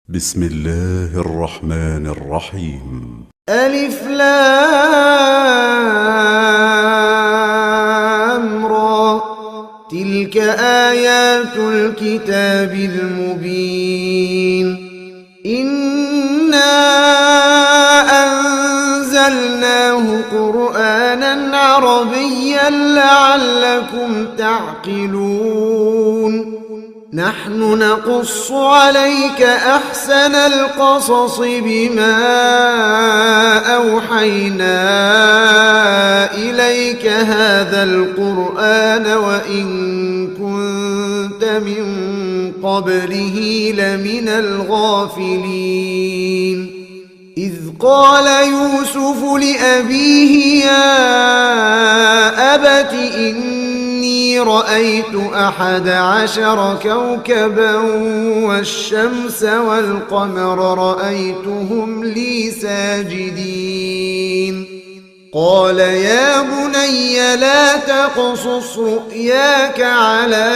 بسم الله الرحمن الرحيم. ألف لام را. تلك آيات الكتاب المبين. إنا أنزلناه قرآنا عربيا لعلكم تعقلون. نحن نقص عليك أحسن القصص بما أوحينا إليك هذا القرآن وإن كنت من قبله لمن الغافلين. إذ قال يوسف لأبيه يا أبت إني رأيت 11 كوكبا والشمس والقمر رأيتهم لي ساجدين. قال يا بني لا تقصص رؤياك على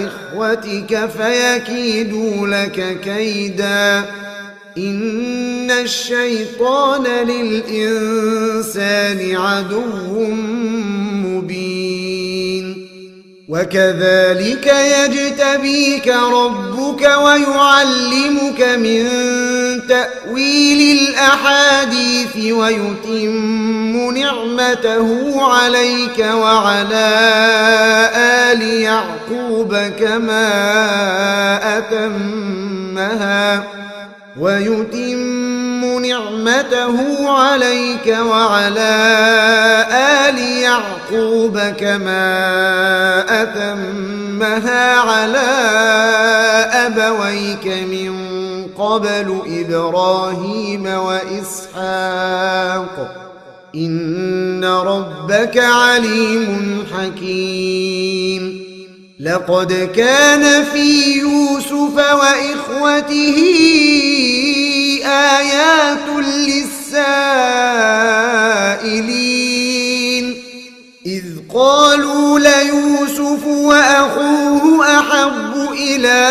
إخوتك فيكيدوا لك كيدا إن الشيطان للإنسان عدو مبين. وكذلك يجتبيك ربك ويعلمك من تأويل الأحاديث ويتم نعمته عليك وعلى آل يعقوب كما أتمها على أبويك من قبل إبراهيم وإسحاق إن ربك عليم حكيم. لقد كان في يوسف وإخوته آيات للسائلين إذ قالوا ليوسف وأخوه أحب إلى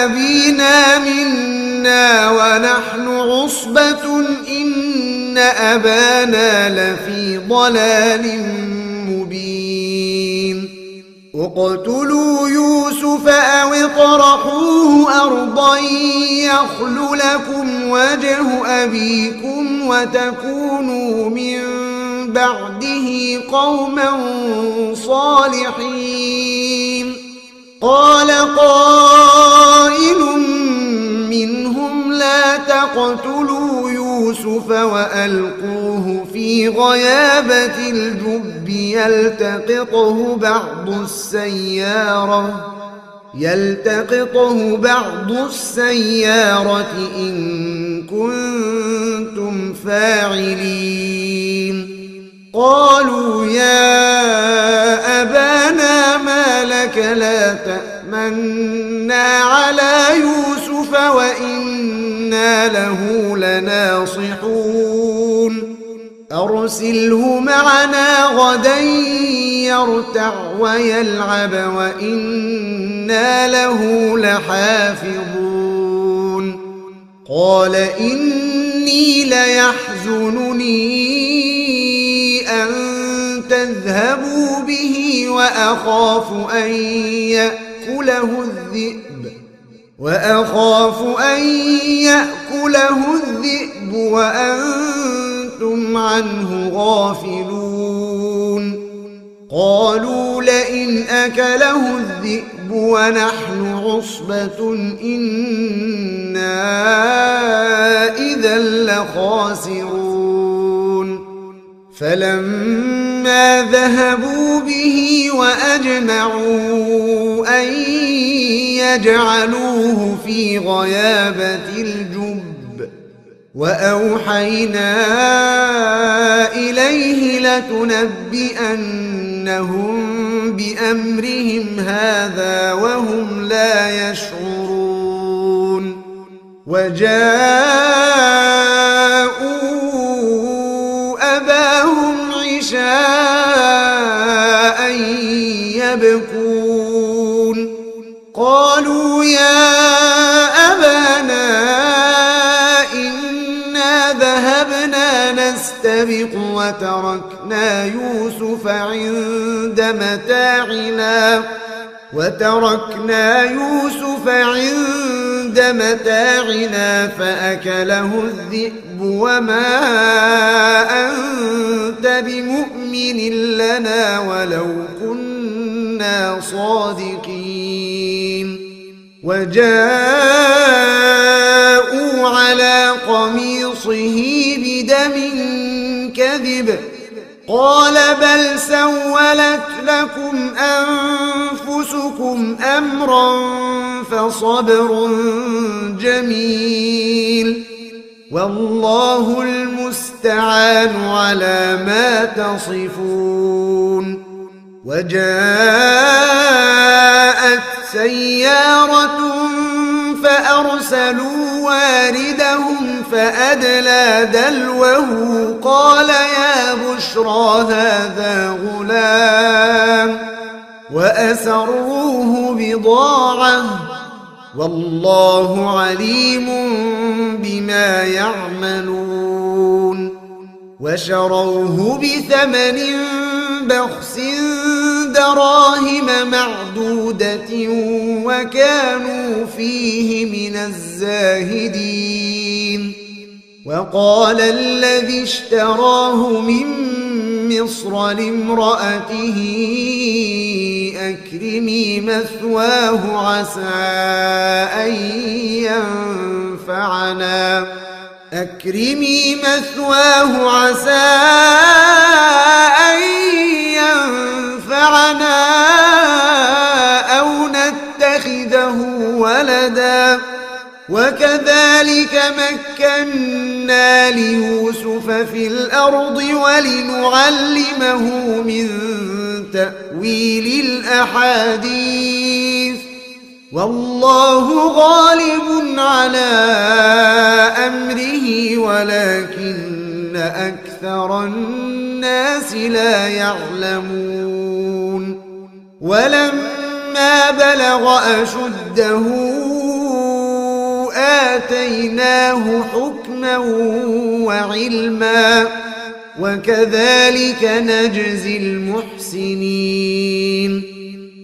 أبينا منا ونحن عصبة إن أبانا لفي ضلال مبين. اقتلوا يوسف أو اطرحوه أرضا يخل لكم وجه أبيكم وتكونوا من بعده قوما صالحين. قال قائل منهم لا تقتلوا يوسف وألقوه في غيابة الجب يلتقطه بعض السيارة إن كنتم فاعلين. قالوا يا أبانا ما لك لا تأمنا على يوسف وإنا له لناصحون. أرسله معنا غدا يرتع ويلعب وإنا له لحافظون. قال إني ليحزنني أن تذهبوا به وأخاف أن يأكله الذئب وأنتم عنه غافلون. قالوا لئن أكله الذئب ونحن عصبة إنا إذا لخاسرون. فلما ذهبوا به وأجمعوا أن يجعلوه في غيابة الجب وأوحينا إليه لتنبئنهم بأمرهم هذا وهم لا يشعرون. وجاءوا أباهم عشاء يبكون. قال قالوا يا أبانا إنا ذهبنا نستبق وتركنا يوسف عند متاعنا فأكله الذئب وما أنت بمؤمن لنا ولو كنا صادقين وجاءوا على قميصه بدم كذب قال بل سولت لكم أنفسكم أمرا فصبر جميل والله المستعان على ما تصفون. وجاءت سيارة فأرسلوا واردهم فأدلى دلوه قال يا بشرى هذا غلام وأسروه بضاعة والله عليم بما يعملون. وشروه بثمن بخس دراهم معدودة وكانوا فيه من الزاهدين. وقال الذي اشتراه من مصر لامرأته أكرمي مثواه عسى أن ينفعنا أو نتخذه ولدا وكذلك مكنا ليوسف في الأرض ولنعلمه من تأويل الأحاديث والله غالب على أمره ولكن أكثر الناس لا يعلمون. ولما بلغ أشده آتيناه حكما وعلما وكذلك نجزي المحسنين.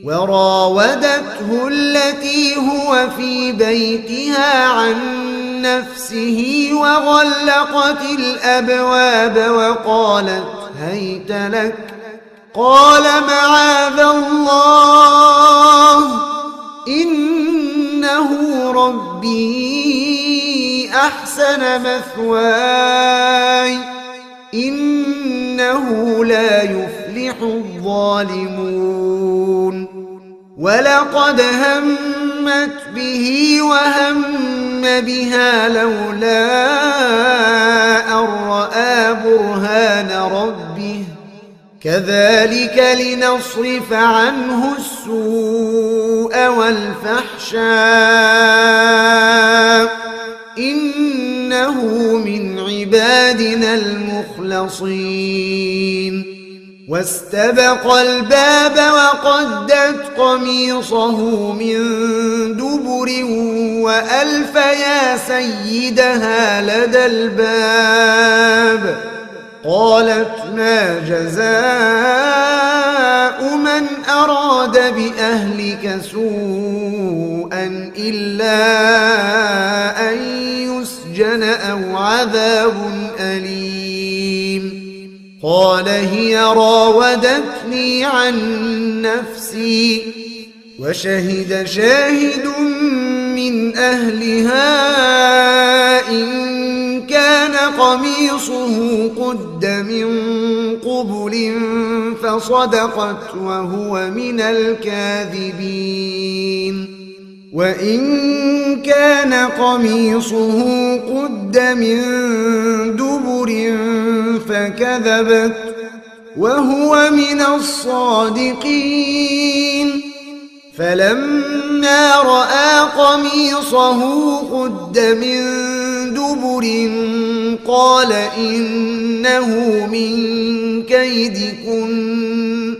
وراودته التي هو في بيتها عن نفسه وغلقت الأبواب وقالت هيت لك قال معاذ الله إنه ربي أحسن مثواي إنه لا يفلح الظالمون. ولقد همت به وهم بها لولا أن رأى برهان ربه كذلك لنصرف عنه السوء والفحشاء إنه من عبادنا المخلصين. واستبق الباب وقدت قميصه من دبر وألف يا سيدها لدى الباب قالت ما جزاء من أراد بأهلك سوءا إلا أن يسجن أو عذاب أليم. قال هي راودتني عن نفسي وشهد شاهد من أهلها إن كان قميصه قد من قبل فصدقت وهو من الكاذبين وإن كان قميصه قد من دبر فكذبت وهو من الصادقين. فلما رأى قميصه قد من دبر قال إنه من كيدكن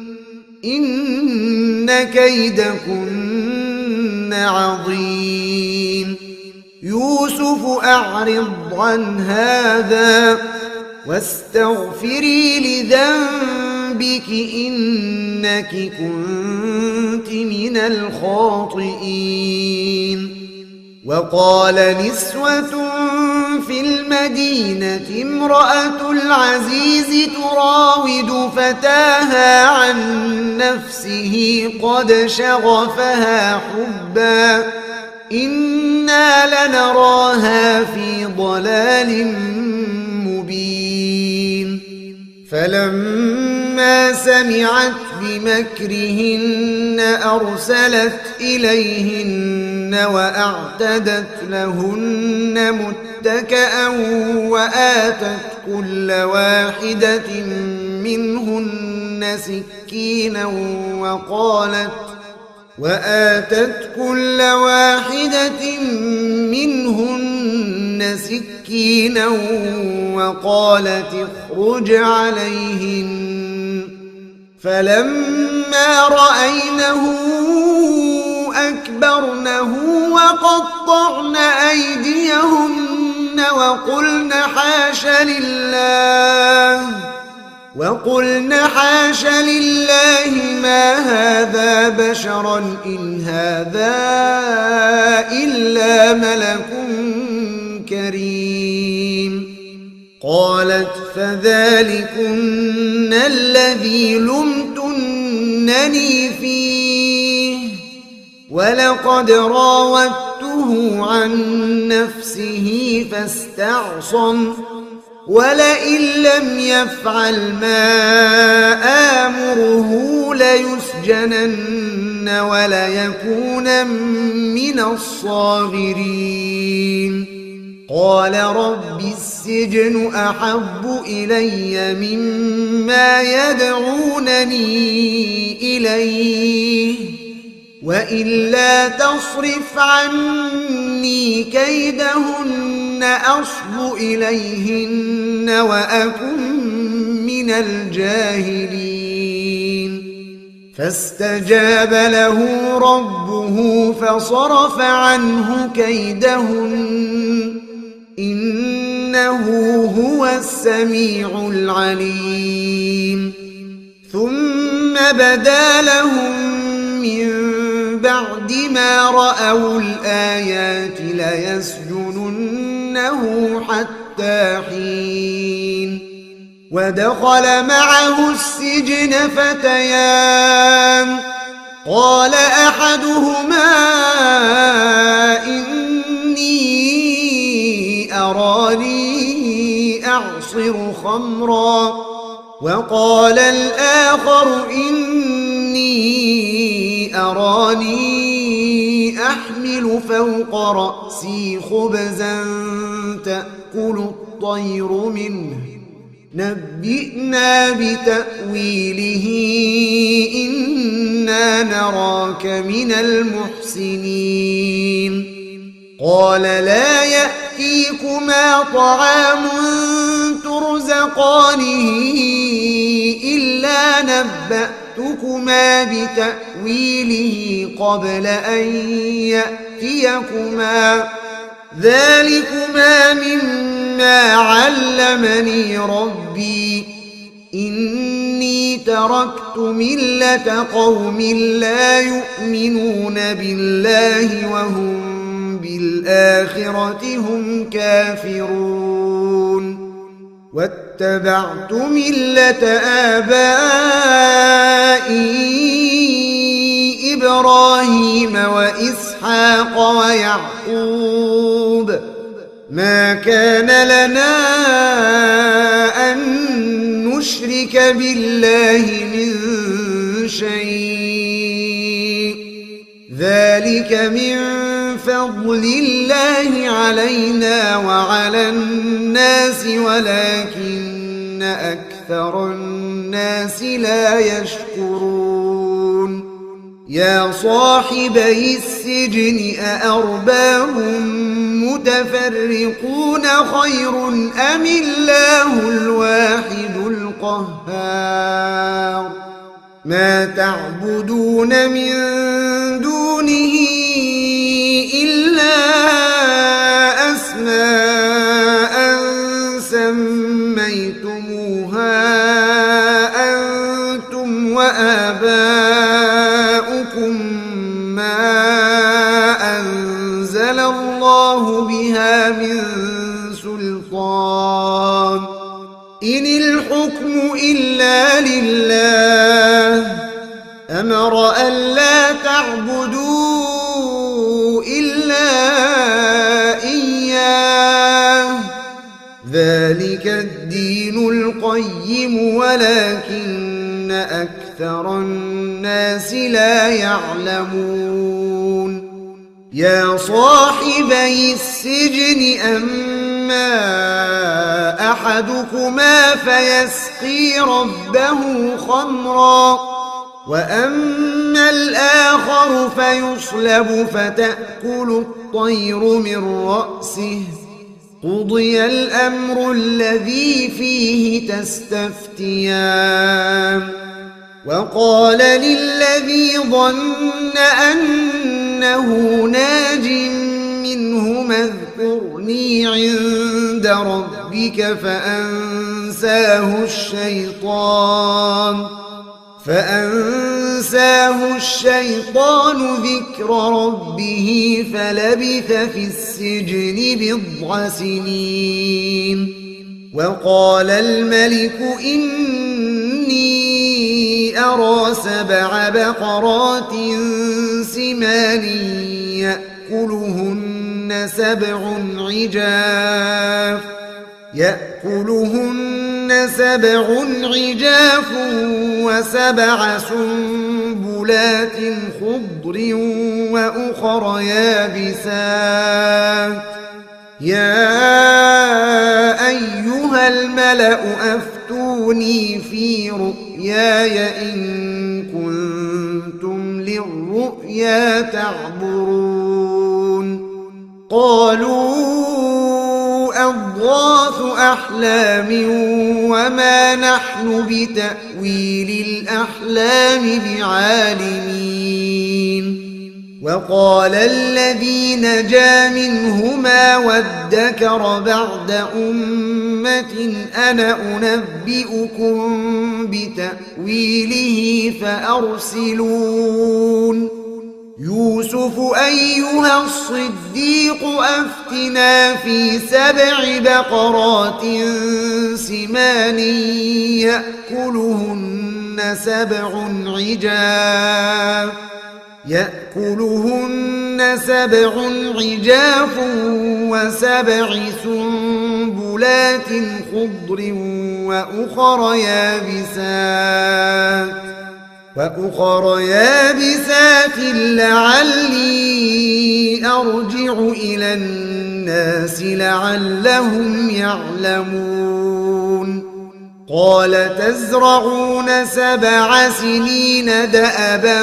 إن كيدكن عظيم. يوسف أعرض عن هذا واستغفري لذنبك إنك كنت من الخاطئين. وقال نسوة في المدينة امرأة العزيز تراود فتاها عن نفسه قد شغفها حبا إنا لنراها في ضلال مبين. فلما سمعت بمكرهن أرسلت إليهن وأعتدت لهن متكأ وآتت كل واحدة منهن سكينا وقالت اخرج عليهن. فلما رأينه أكبرنه وقطعن أيديهن وقلن حاش لله ما هذا بشرا إن هذا إلا ملك كريم. قالت فذلكن الذي لمتنني فيه ولقد راودته عن نفسه فاستعصم ولئن لم يفعل ما آمره ليسجنن وليكون من الصاغرين. قال رب السجن أحب إلي مما يدعونني إليه وإلا تصرف عني كيدهن أصب إليهن وأكن من الجاهلين. فاستجاب له ربه فصرف عنه كيدهن إنه هو السميع العليم. ثم بدا لهم من بعد ما رأوا الآيات ليسجننه حتى حين. ودخل معه السجن فتيان قال أحدهما إني أراني أعصر خمرا وقال الآخر إني أراني أحمل فوق رأسي خبزا تأكل الطير منه نبئنا بتأويله إنا نراك من المحسنين. قال لا يأتيكما طعام ترزقانه إلا نبأتكما بتأويله قبل أن يأتيكما ذلكما مما علمني ربي إني تركت ملة قوم لا يؤمنون بالله وهم بالآخرة هم كافرون. واتبعت ملة آبائي إبراهيم وإسحاق ويعقوب ما كان لنا أن نشرك بالله من شيء ذلك من فضل الله علينا وعلى الناس ولكن أكثر الناس لا يشكرون. يا صاحبي السجن أأرباب متفرقون خير أم الله الواحد القهار. ما تعبدون من دونه الله بها من سلطان إن الحكم إلا لله أمر ألا تعبدوا إلا إياه ذلك الدين القيم ولكن أكثر الناس لا يعلمون يا صاحبي السجن أما أحدكما فيسقي ربه خمرا وأما الآخر فيصلب فتأكل الطير من رأسه قضي الأمر الذي فيه تستفتيان وقال للذي ظن أنه ناج منهما اذكرني عند ربك فأنساه الشيطان ذكر ربه فلبث في السجن 9 سنين وقال الملك إني أرى 7 بقرات سمان يأكلهن 7 عجاف و7 سنبلات خضر وأخر يابسات يا أيها الملأ أفتوني في رؤياي إن كنتم للرؤيا تعبرون قالوا أضغاث أحلام وما نحن بتأويل الأحلام بعالمين وقال الذي نجا منهما وادكر بعد أمة أنا أنبئكم بتأويله فأرسلون يوسف أيها الصديق أفتنا في 7 بقرات سمان يأكلهن 7 عجاف و7 سنبلات خضر وأخر يابسات لعلي أرجع إلى الناس لعلهم يعلمون قال تزرعون 7 سنين دأبا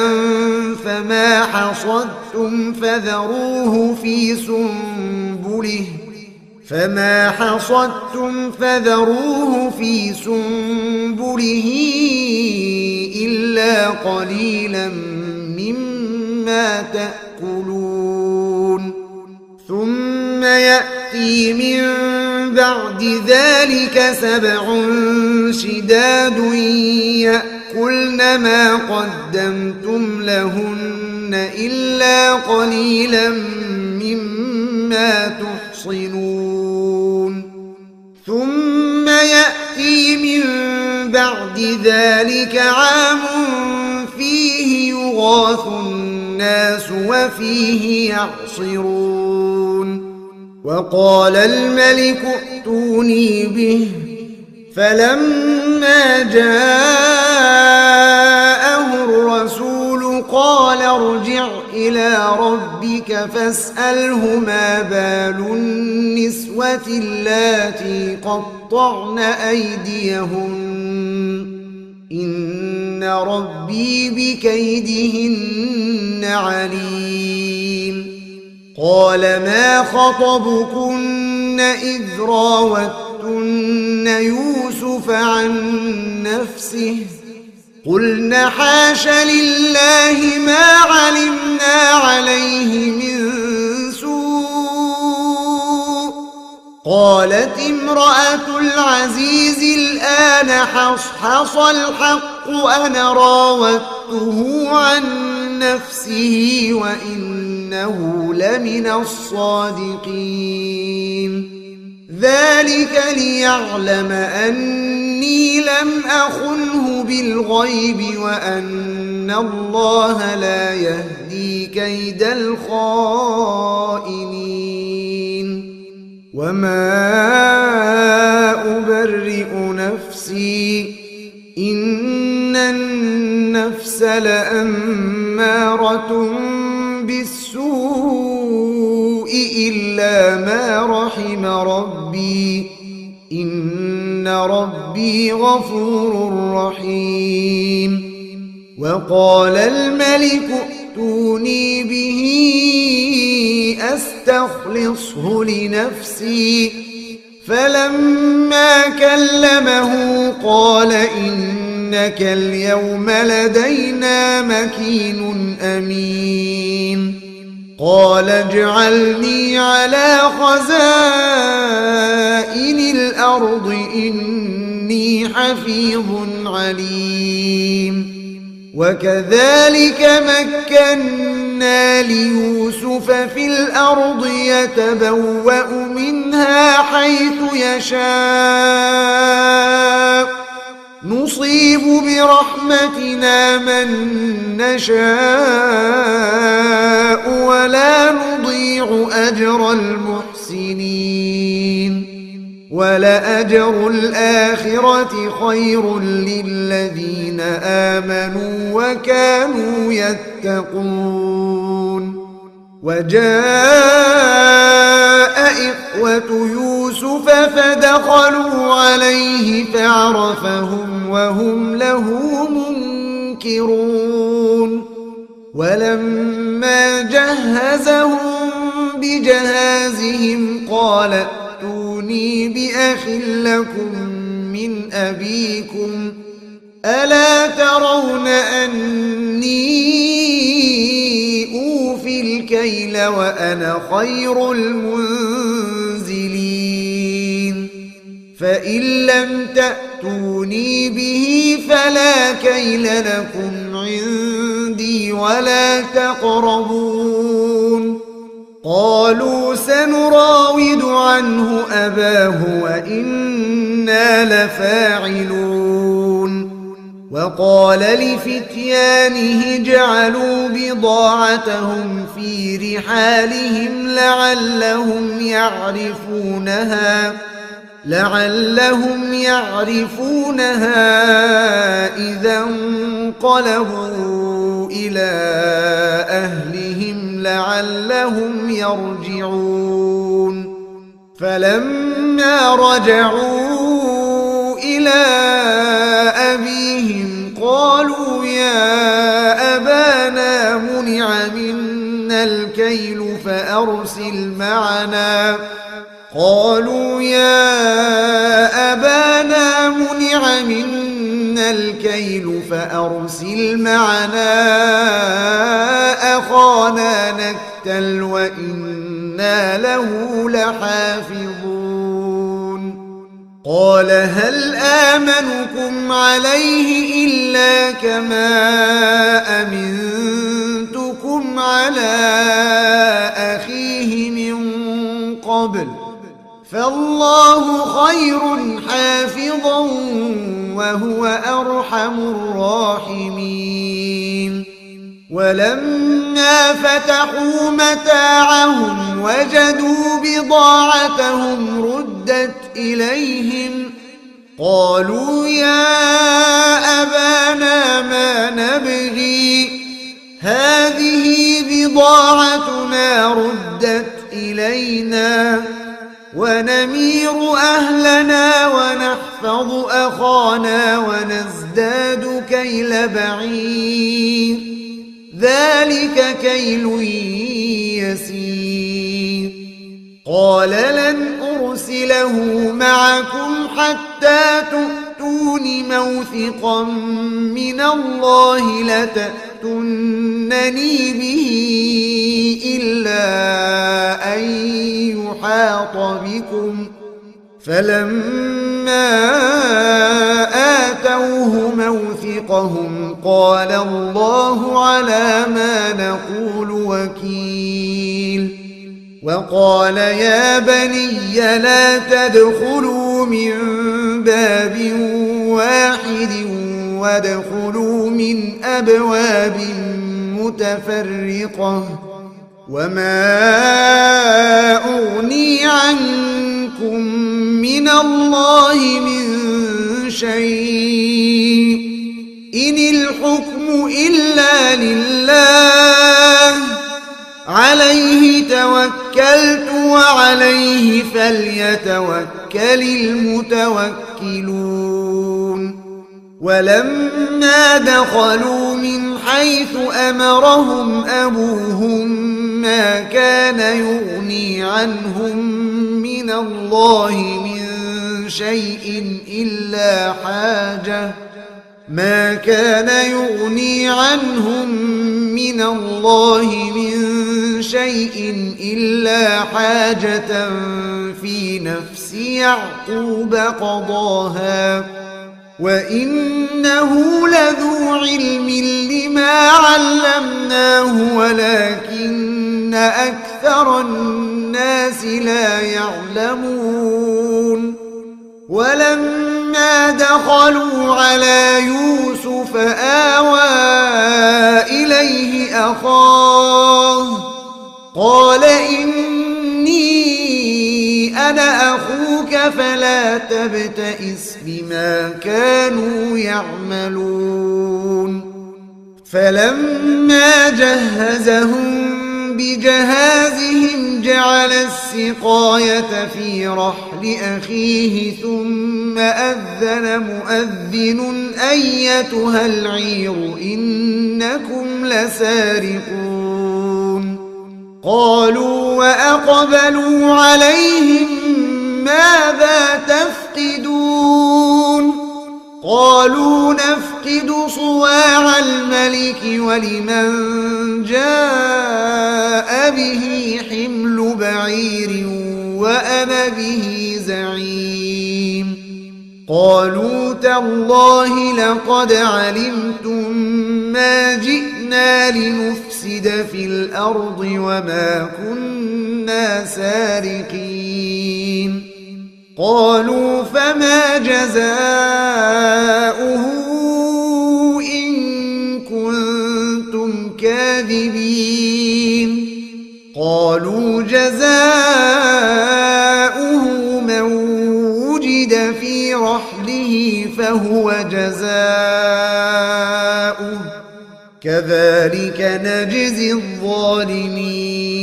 فما حصدتم فذروه في سنبله إلا قليلا مما تأكلون ثم يأتي من بعد ذلك 7 شداد يأكلن ما قدمتم لهن إلا قليلا مما تحصنون ثم يأتي من بعد ذلك عام فيه يغاث الناس وفيه يعصرون وقال الملك ائتوني به فلما جاءه الرسول قال ارجع إلى ربك فاسأله ما بال النسوة اللاتي قطعن أيديهن إن ربي بكيدهن عليم قال ما خطبكن إذ راوتن يوسف عن نفسه قلن حاش لله ما علمنا عليه من سوء قالت امرأة العزيز الآن حصحص الحق أنا راودته عن نفسه وإنه إنه لمن الصادقين ذلك ليعلم أني لم أخنه بالغيب وأن الله لا يهدي كيد الخائنين وما أبرئ نفسي إن النفس لأمارة بالسوء إلا ما رحم ربي إن ربي غفور رحيم وقال الملك ائتوني به أستخلصه لنفسي فلما كلمه قال إنك اليوم لدينا مكين أمين قال اجعلني على خزائن الأرض إني حفيظ عليم وكذلك مكنا ليوسف في الأرض يتبوأ منها حيث يشاء نصيب برحمتنا من نشاء ولا نضيع أجر المحسنين ولأجر الآخرة خير للذين آمنوا وكانوا يتقون وجاء إخوة يوسف فدخلوا عليه فعرفهم وهم له منكرون ولما جهزهم بجهازهم قال ائتوني بأخ لكم من أبيكم ألا ترون أني أوفي الكيل وأنا خير المنزلين فإن لم تأتوني به فلا كيل لكم عندي ولا تقربون قالوا سنراود عنه أباه وإنا لفاعلون وقال لفتيانه جعلوا بضاعتهم في رحالهم لعلهم يعرفونها إذا انقلبوا إلى أهلهم لعلهم يرجعون فلما رجعوا إلى أبيهم قالوا يا أبانا منع منا الكيل فأرسل معنا أخانا نكتل وإنا له لحافظون قال هل آمنكم عليه إلا كما أمنتكم على أخيه من قبل فالله خير حافظا وهو أرحم الراحمين ولما فتحوا متاعهم وجدوا بضاعتهم ردت إليهم قالوا يا أبانا ما نبغي هذه بضاعتنا ردت إلينا ونمير أهلنا ونحفظ أخانا ونزداد كيل بعير ذلك كيل يسير قال لن أرسله معكم حتى تؤتون موثقا من الله لتأتونني به إلا أن يحاط بكم فلما آتوه موثقهم قال الله على ما نقول وكيل وقال يا بني لا تدخلوا من باب واحد وادخلوا من أبواب متفرقة وما أغني عنكم من الله من شيء إن الحكم إلا لله عليه توكلت وعليه فليتوكل المتوكلون ولما دخلوا من حيث أمرهم أبوهم ما كان يغني عنهم من الله من شيء إلا حاجة في نفس يعقوب قضاها وإنه لذو علم لما علمناه ولكن أكثر الناس لا يعلمون ولما دخلوا على يوسف آوى إليه أخاه قال إني أنا أخوك فلا تبتئس بما كانوا يعملون فلما جهزهم بجهازهم جعل السقاية في رحل أخيه ثم أذن مؤذن أيتها العير إنكم لسارقون قالوا وأقبلوا عليهم ماذا تفقدون قالوا نفقد صواع الملك ولمن جاء به حمل بعير وأنا به زعيم قالوا تالله لقد علمتم ما جئنا لنفسد في الأرض وما كنا سارقين قالوا فما جزاؤه إن كنتم كاذبين قالوا جزاؤه من وجد في رحله فهو جزاؤه كذلك نجزي الظالمين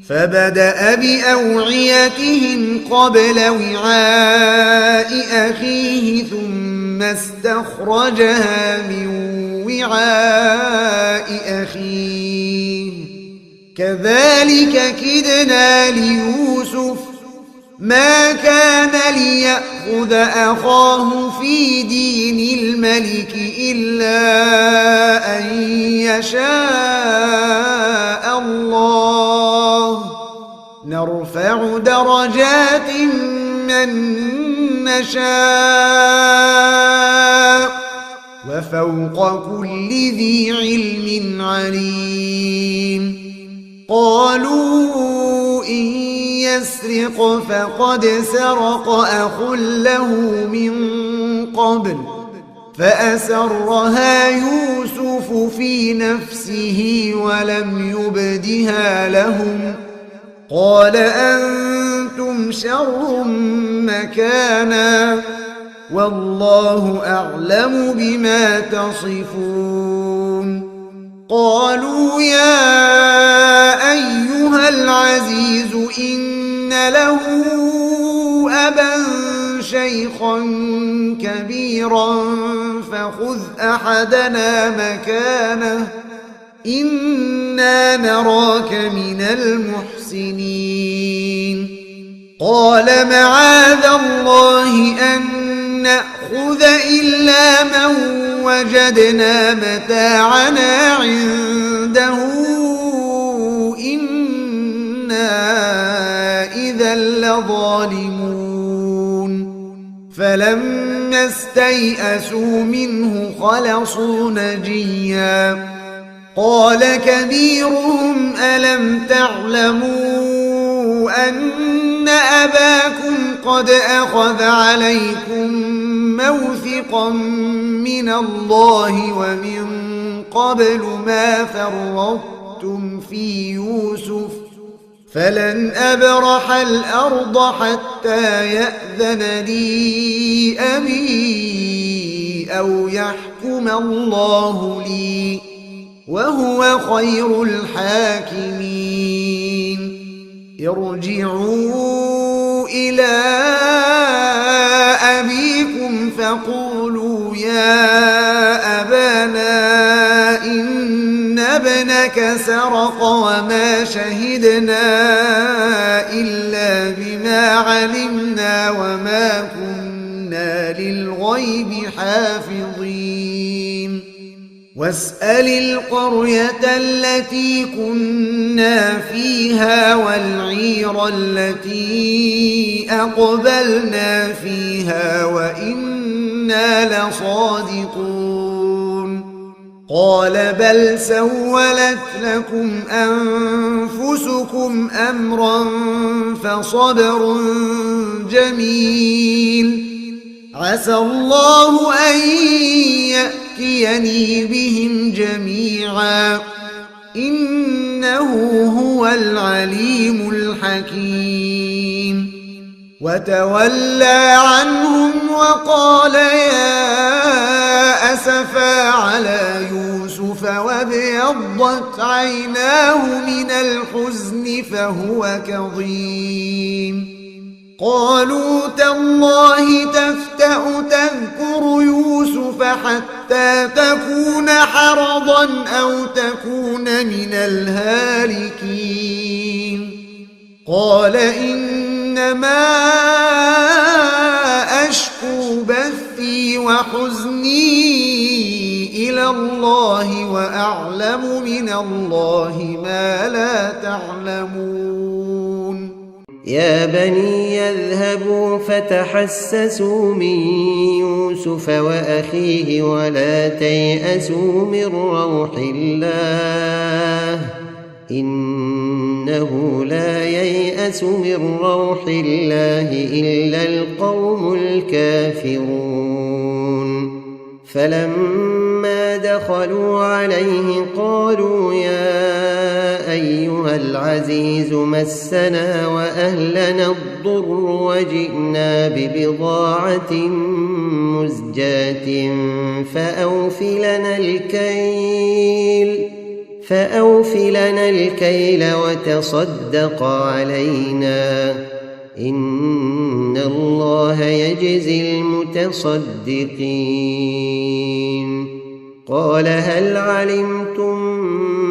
فبدأ بأوعيتهم قبل وعاء أخيه ثم استخرجها من وعاء أخيه كذلك كدنا ليوسف ما كان ليأخذ أخاه في دين الملك إلا أن يشاء الله نرفع درجات من نشاء وفوق كل ذي علم عليم قالوا إن يسرق فقد سرق أخ له من قبل فأسرها يوسف في نفسه ولم يبدها لهم قال أنتم شر مكانا والله أعلم بما تصفون قالوا يا أيها العزيز إن له أبا شيخا كبيرا فخذ أحدنا مكانه إنا نراك من المحسنين قال معاذ الله أن نأخذ إلا من وجدنا متاعنا عنده إنا إذا لظالمون فلما فلما استيئسوا منه خلصوا نجيا قال كبيرهم ألم تعلموا أن أباكم قد أخذ عليكم موثقا من الله ومن قبل ما فرطتم في يوسف فلن أبرح الأرض حتى يأذن لي أبي أو يحكم الله لي وهو خير الحاكمين ارجعوا إلى أبيكم فقولوا يا أبانا إن ابنك سرق وما شهدنا إلا بما علمنا وما كنا للغيب حافظين واسأل القرية التي كنا فيها والعير التي أقبلنا فيها وإنا لصادقون قال بل سولت لكم أنفسكم أمرا فصبر جميل عسى الله أن يأتيني بهم جميعا إنه هو العليم الحكيم وتولى عنهم وقال يا أسفا على يوسف وابيضت عيناه من الحزن فهو كظيم قالوا تالله تفتأ تذكر يوسف حتى تكون حرضا أو تكون من الهالكين قال إنما أشكو بثي وحزني إلى الله وأعلم من الله ما لا تعلمون يا بني يذهبوا فتحسسوا من يوسف وأخيه ولا تيأسوا من روح الله إنه لا ييأس من روح الله إلا القوم الكافرون فلما دخلوا عليه قالوا يا أيها العزيز مسنا وأهلنا الضر وجئنا ببضاعة مزجاة فأوف لنا الكيل وتصدق علينا إن الله يجزي المتصدقين قال هل علمتم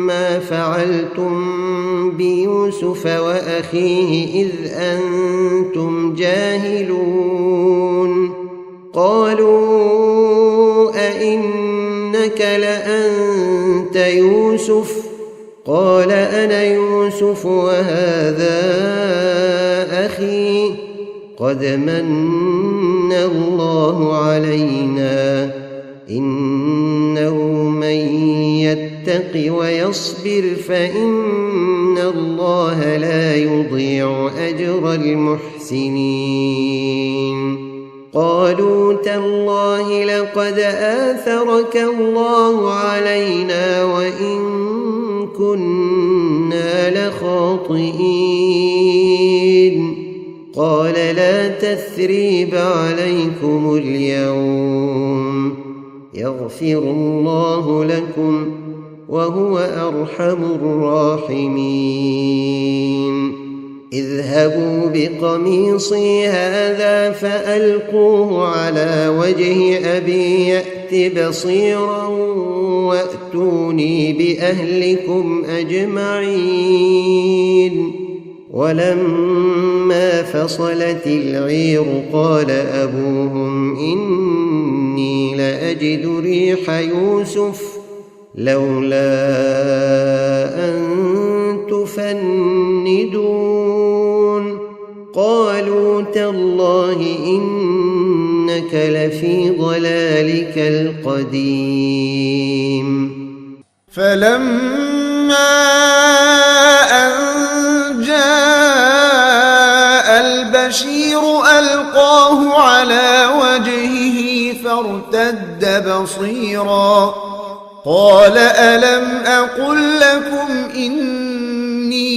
ما فعلتم بيوسف وأخيه إذ أنتم جاهلون قالوا أئنك لأنت يوسف قال أنا يوسف وهذا أخي قد من الله علينا إنه من يتق ويصبر فإن الله لا يضيع أجر المحسنين قالوا تالله لقد آثرك الله علينا وإن كنا لخاطئين قال لا تثريب عليكم اليوم يغفر الله لكم وهو أرحم الراحمين اذهبوا بقميصي هذا فألقوه على وجه أبي يأت بصيرا وأتوني بأهلكم أجمعين ولما فصلت العير قال أبوهم إني لأجد ريح يوسف لولا أن تفندون قالوا تالله إنك إنك لفي ضلالك القديم. فلما أن جاء البشير ألقاه على وجهه فارتد بصيرا قال ألم أقل لكم إني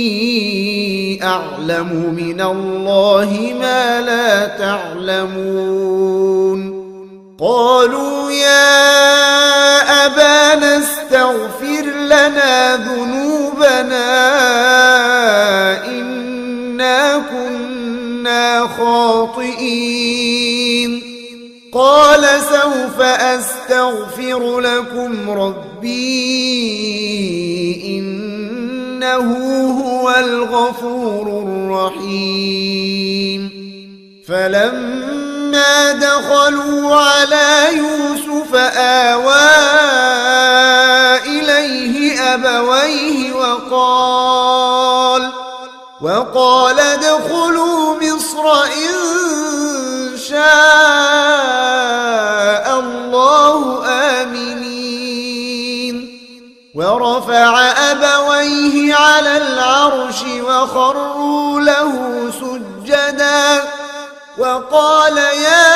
أعلم من الله ما لا تعلمون. قالوا يا أبانا استغفر لنا ذنوبنا إنا كنا خاطئين. قال سوف أستغفر لكم ربي إنه هو الغفور الرحيم. فلما دخلوا على يوسف آوى إليه أبويه وقال ادخلوا مصر إن شاء الله آمنين. ورفع أبويه على العرش وخروا له سجدا وقال يا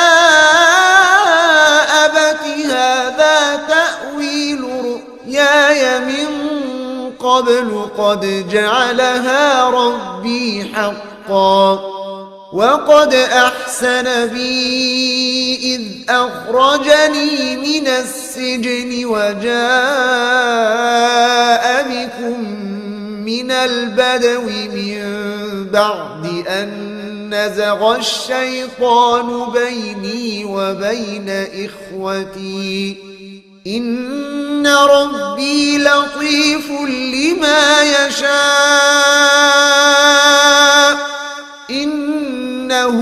أبت هذا تأويل رؤياي من قبل قد جعلها ربي حقا وقد أحسن بي إذ أخرجني من السجن وجاء بكم من البدو من بعد أن نزغ الشيطان بيني وبين إخوتي إن ربي لطيف لما يشاء إنه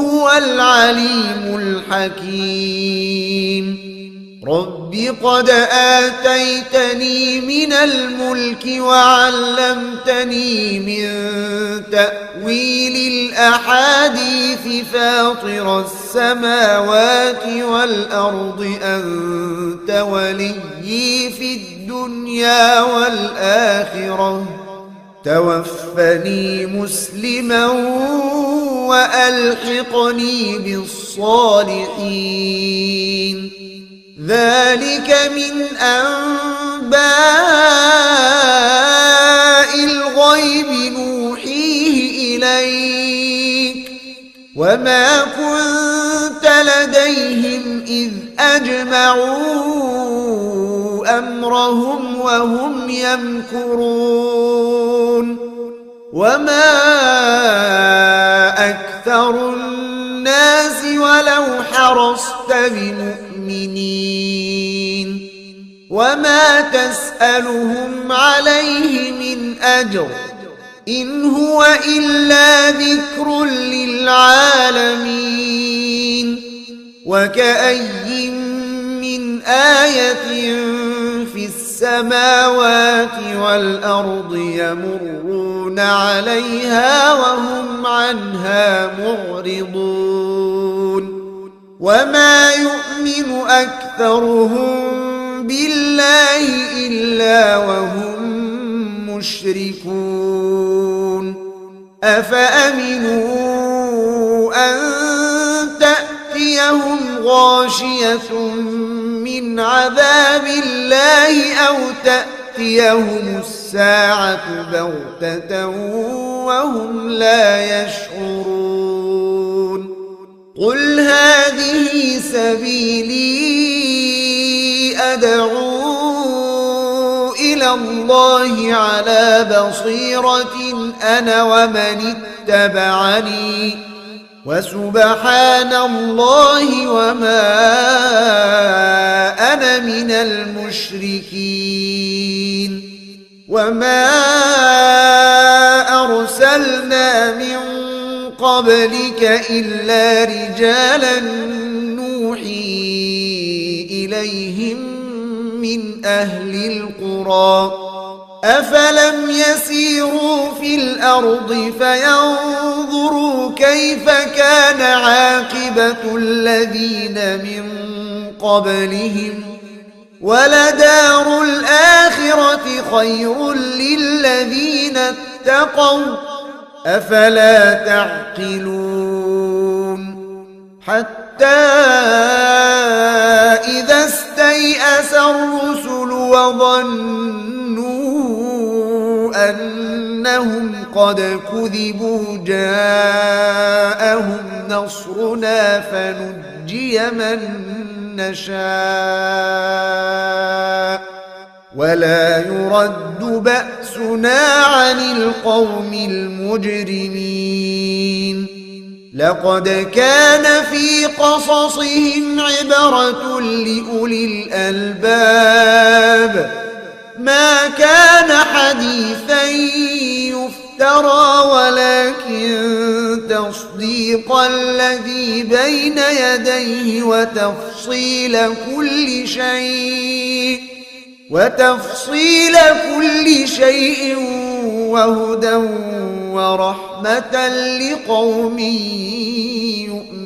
هو العليم الحكيم. رب قد آتيتني من الملك وعلمتني من تأويل الأحاديث فاطر السماوات والأرض أنت وليي في الدنيا والآخرة توفني مسلما وألحقني بالصالحين. ذلك من أنباء الغيب نوحيه إليك وما كنت لديهم إذ أجمعوا أمرهم وهم يمكرون. وما أكثر الناس ولو حرصت بمؤمنين وما تسألهم عليه من أجر إن هو إلا ذكر للعالمين. وكأي من آية في السماوات والأرض يمرون عليها وهم عنها معرضون. وما يؤمن أكثرهم بالله إلا وهم مشركون. أفأمنوا أن تأتيهم غاشية من عذاب الله أو تأتيهم الساعة بغتة وهم لا يشعرون. قل هذه سبيلي أدعو إلى الله على بصيرة أنا ومن اتبعني وسبحان الله وما أنا من المشركين. وما أرسلنا من قبلك إلا رجالا نوحي إليهم من أهل القرى أفلم يسيروا في الأرض فينظروا كيف كان عاقبة الذين من قبلهم ولدار الآخرة خير للذين اتقوا أفلا تعقلون حتى إذا استيأس الرسل وظنوا أنهم قد كذبوا جاءهم نصرنا فنجي من نشاء ولا يرد بأسنا عن القوم المجرمين لقد كان في قصصهم عبرة لأولي الألباب ما كان حديثا يفترى ولكن تصديق الذي بين يديه وتفصيل كل شيء وهدى ورحمة لقوم يؤمنون